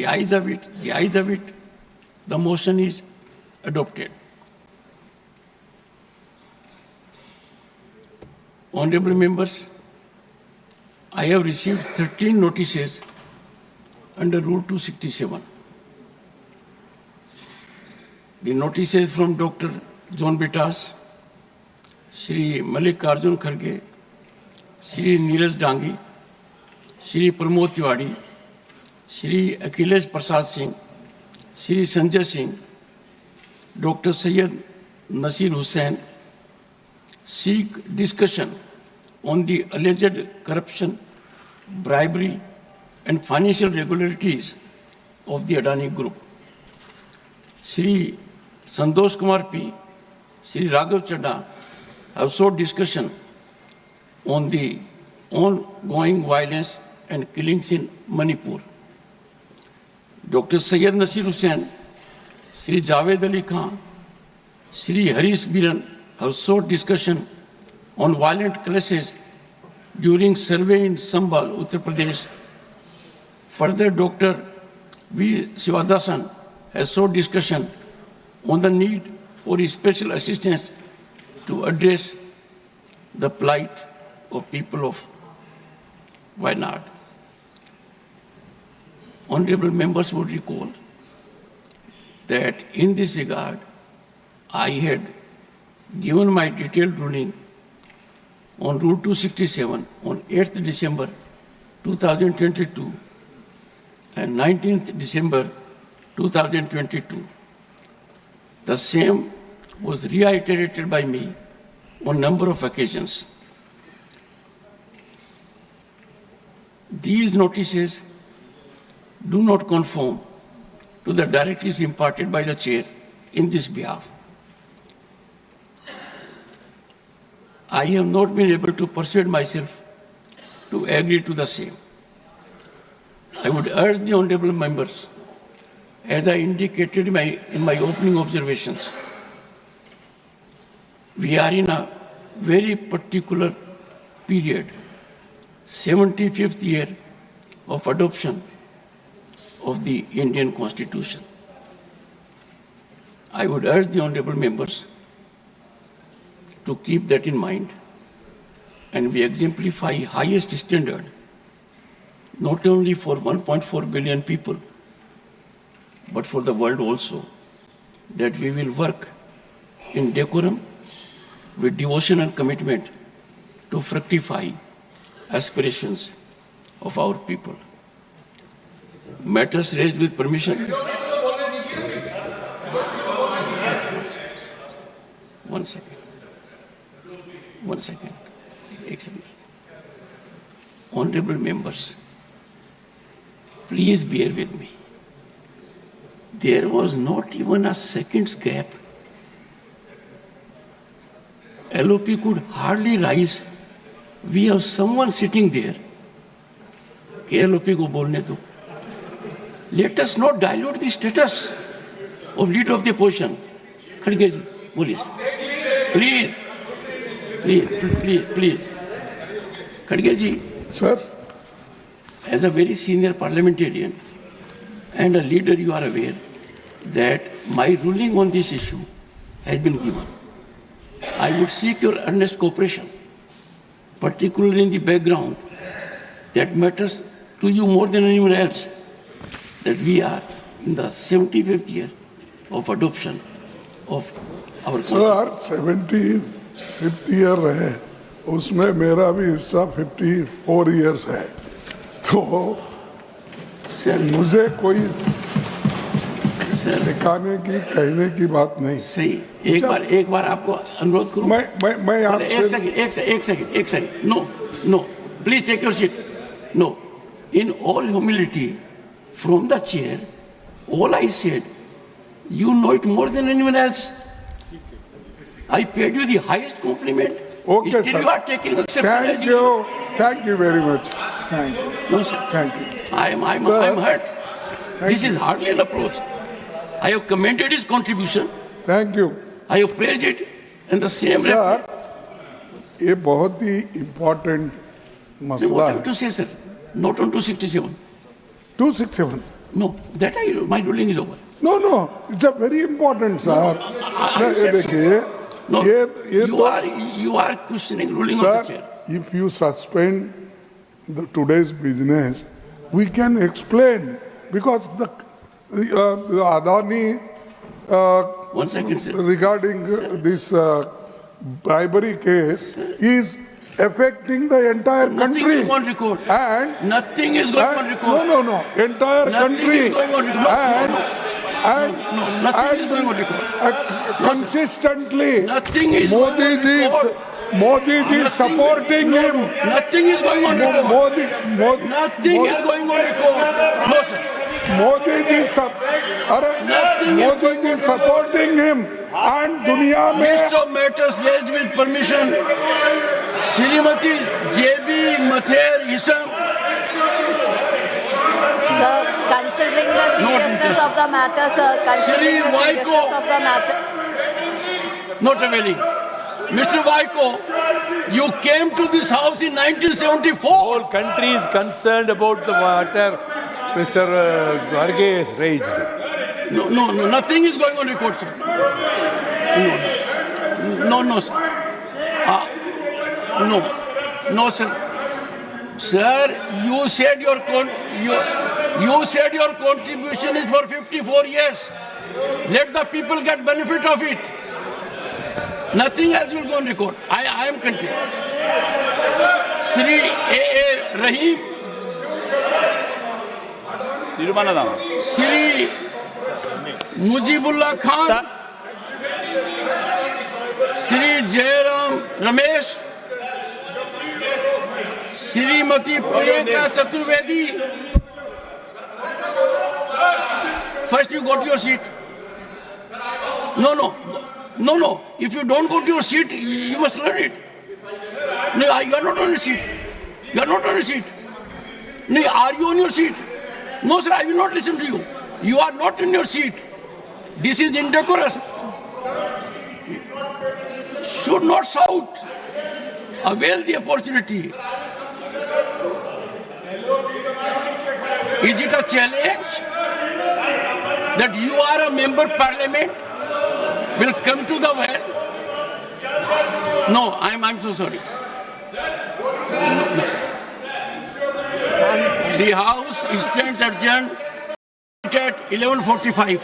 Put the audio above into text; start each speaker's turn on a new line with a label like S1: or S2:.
S1: ayes have it. The ayes have it. The motion is adopted. Honorable members, I have received 13 notices under Rule 267. The notices from Dr. John Bitas, Shri Mallikarjun Kharge, Shri Neeraj Dangi, Shri Pramod Tiwari, Shri Akhilesh Prasad Singh, Shri Sanjay Singh, Dr. Syed Nasir Hussain seek discussion on the alleged corruption, bribery, and financial irregularities of the Adani Group. Shri Santosh Kumar P, Shri Raghav Chadha have sought discussion on the ongoing violence and killings in Manipur. Dr. Syed Nasir Hussain, Shri Javed Ali Khan, Shri Harish Biran have sought discussion on violent clashes during survey in Sambhal, Uttar Pradesh. Further, Dr. V. Sivadasan has sought discussion on the need for special assistance to address the plight of people of Wayanad. Honorable members would recall that in this regard, I had given my detailed ruling on Rule 267 on 8th December 2022 and 19th December 2022. The same was reiterated by me on a number of occasions. These notices do not conform to the directives imparted by the chair in this behalf. I have not been able to persuade myself to agree to the same. I would urge the honorable members, as I indicated in my opening observations, we are in a very particular period, 75th year of adoption of the Indian Constitution. I would urge the honorable members to keep that in mind, and we exemplify highest standard not only for 1.4 billion people, but for the world also, that we will work in decorum with devotion and commitment to fructify aspirations of our people. Matters raised with permission. One second. Excellent. Honorable members, please bear with me. There was not even a second's gap. LOP could hardly rise. We have someone sitting there. LOP ko bolne do. Let us not dilute the status of leader of the opposition. Kharge ji, please. Please. Kharge ji.
S2: Sir.
S1: As a very senior parliamentarian and a leader, you are aware that my ruling on this issue has been given. I would seek your earnest cooperation, particularly in the background that matters to you more than anyone else, that we are in the 75th year of adoption of our
S2: Sir, 75th year है, उसमें मेरा भी हिस्सा 54 years है, तो sir मुझे कोई सिखाने की कहने की बात नहीं।
S1: सही, एक बार आपको अनुरोध करूं।
S2: मैं आपसे
S1: एक second. No, please take your seat. No, in all humility, from the chair, all I said, you know it more than anyone else. I paid you the highest compliment.
S2: Okay,
S1: still
S2: sir.
S1: You are taking exception.
S2: Thank you very much. Thank you.
S1: No, sir.
S2: Thank you.
S1: I'm hurt. This is hardly an approach. I have commended his contribution.
S2: Thank you.
S1: I have praised it, and the same.
S2: Sir, ये बहुत ही important मसला है।
S1: What to say, sir? Not on 267.
S2: 267.
S1: No, my ruling is over.
S2: No, it's a very important, sir.
S1: I said so.
S2: देखिए,
S1: No,
S2: ये
S1: you are questioning ruling of
S2: sir,
S1: the chair.
S2: if you suspend today's business, we can explain because the Adani
S1: 1 second, sir.
S2: regarding this bribery case is affecting the entire
S1: Nothing
S2: country.
S1: is going on record.
S2: And
S1: Nothing is going on record.
S2: no, entire
S1: Nothing
S2: country.
S1: is going on record.
S2: And
S1: Nothing is going on record.
S2: consistently,
S1: Nothing is going on record.
S2: Modi ji is supporting him.
S1: Nothing is going on record. Nothing is going on record. No, sir.
S2: Modi ji supporting him. And दुनिया में
S1: List of matters raised with permission. Srimati J.B. Mather Isam.
S3: Sir, considering the seriousness of the matter, sir, considering the seriousness of the matter.
S1: Not availing. Mr. Vaiko, you came to this house in 1974.
S4: Whole country is concerned about the matter Mr. Garge has raised.
S1: No, nothing is going on record, sir. No, sir. No, sir. Sir, you said your contribution is for 54 years. Let the people get benefit of it. Nothing else will go on record. I am continuing. Sri A.A. Rahim. Sri Mujibullah Khan. Sri Jairam Ramesh. Srimati Priyanka Chaturvedi. First you go to your seat. No. If you don't go to your seat, you must learn it. No, you are not on your seat. You are not on your seat. No, are you on your seat? No, sir, I will not listen to you. You are not in your seat. This is indecorous. Should not shout. Avail the opportunity. Is it a challenge that you are a member of parliament? Will come to the well? No, I'm so sorry. The House stands adjourned at 11:45.